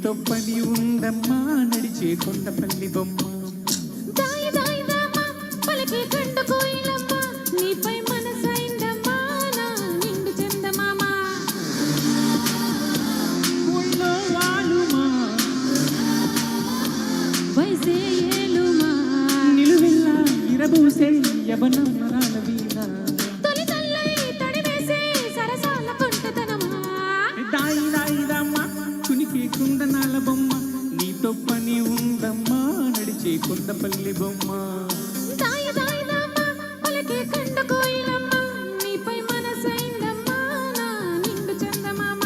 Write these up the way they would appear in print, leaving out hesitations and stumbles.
నీతో పని ఉందమ్మా నడిచే కొండపల్లి బొమ్మ దాయి దాయిదమ్మా పలికి కండ కోయిలమ్మా నీపై మనసైందమ్మా నా నిండు చందమామ ఒళ్ళో వాలుమా వయసే ఏలుమా నిలువెల్లా ఇరబూసే యవనమరాల వీణ తొలి తల్లై తడివేసే సరసాల కొంటతనమా దాయి దాయిదమ్మా కునికి కుందనాల బొమ్మ నీతో పని ఉందమ్మా నడిచే కొండపల్లి బొమ్మ దాయి దాయిదమ్మా పలికి కండ కోయిలమ్మా నీపై మనసైందమ్మా నా నిండు చందమామ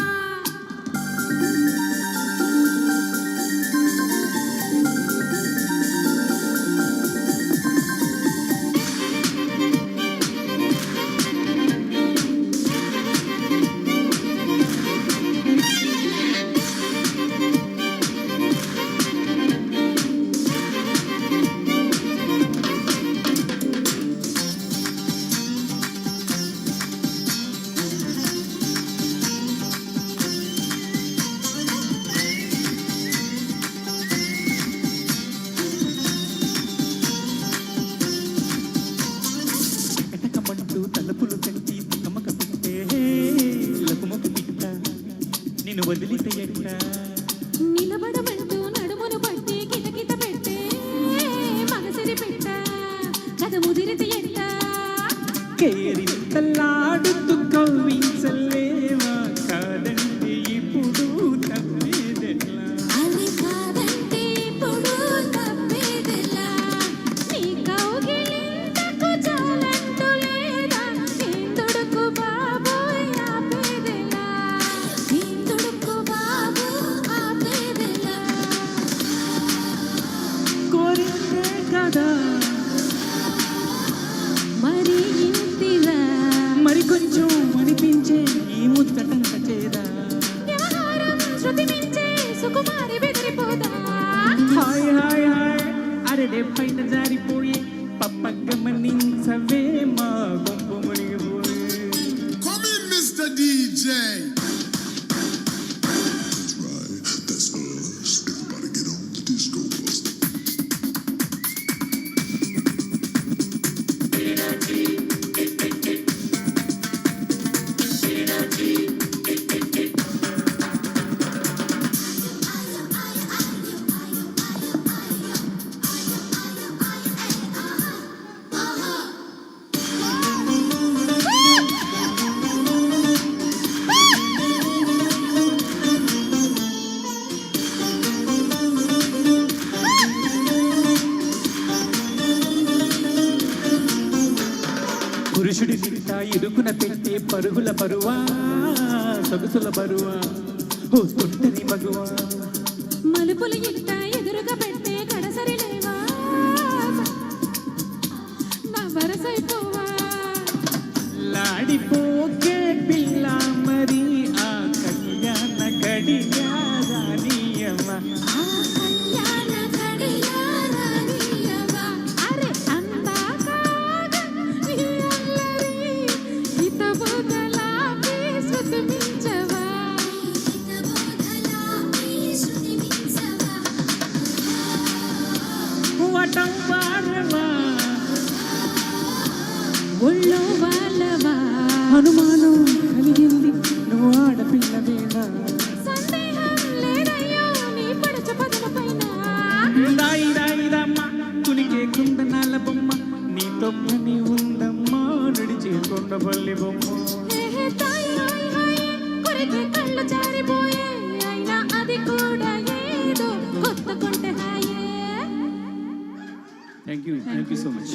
ఎటకమంటూ తలుపులు కట్టి తమక పెట్టే లకుమక పిట్ట నిన్ను వదిలితే ఎట్ట నిలబడమంటూ నడుమును పట్టి కిటకిట పెట్టే మగసిరి పెట్ట కథ ముదిరితే ఎట్ట కేరింతలాడుతూ కవ్వించలేవా కాదంటే ఇప్పుడు తప్పేదెట్లా అది కాదంటే ఇప్పుడు తప్పేదెలా నీ కౌగిలింతకు చాలంటూ లేదా ఇందుడుకు బాబోయ్ ఆపేదెలా ఇందుడుకు బాబు ఆపేదెలా కోరిందే కదా మరి ఇంతిలా మరి కొంచెం అనిపించే ఈ ముచ్చటంత చేదా వ్యవహారం శృతి మించే సుకుమారి బెదిరిపోదా హాయ్ హాయ్ హాయ్ అరడే పైన జారిపోయే పప్ప గమనించవే మా గొంపు మునిగిపోయే Come in, Mr. DJ. That's right, that's us. Everybody get on the disco bus. పురుషుడి నింట ఇరుకున పెట్టే పరుగుల బరువా సొగసుల బరువా ఓ తొట్టని మగువా మలుపుల ఇంట ఎదురుగా పెట్టే కడసరి లేవా నా వరసైపోవా లాడిపోకే పిల్ల మరి ఆ కళ్యాణ గడియా రానియమ్మా ఆ కళ్యాణ గడియారానియవా అరే అందాకాగా ఈ అల్లరి హితబోధలాపి శృతి మించవా వటం వారవా ఒళ్ళో వాళ్ళవా అనుమానం కలిగింది నువ్వు ఆడపిల్లవేనా సందేహం లేదయ్యో నీ పడచ పదల పైన దాయి దాయిదమ్మా కులికే కుందనాల బొమ్మ నీతో పని ఉందమ్మా నడిచే కొండపల్లి బొమ్మ హే తాయి హాయ్ హాయ్ కొరికే కళ్ళు జారిపోయే అయినా అది కూడా ఏదో కొత్త కొంటె హాయే థ్యాంక్ యూ సో మచ్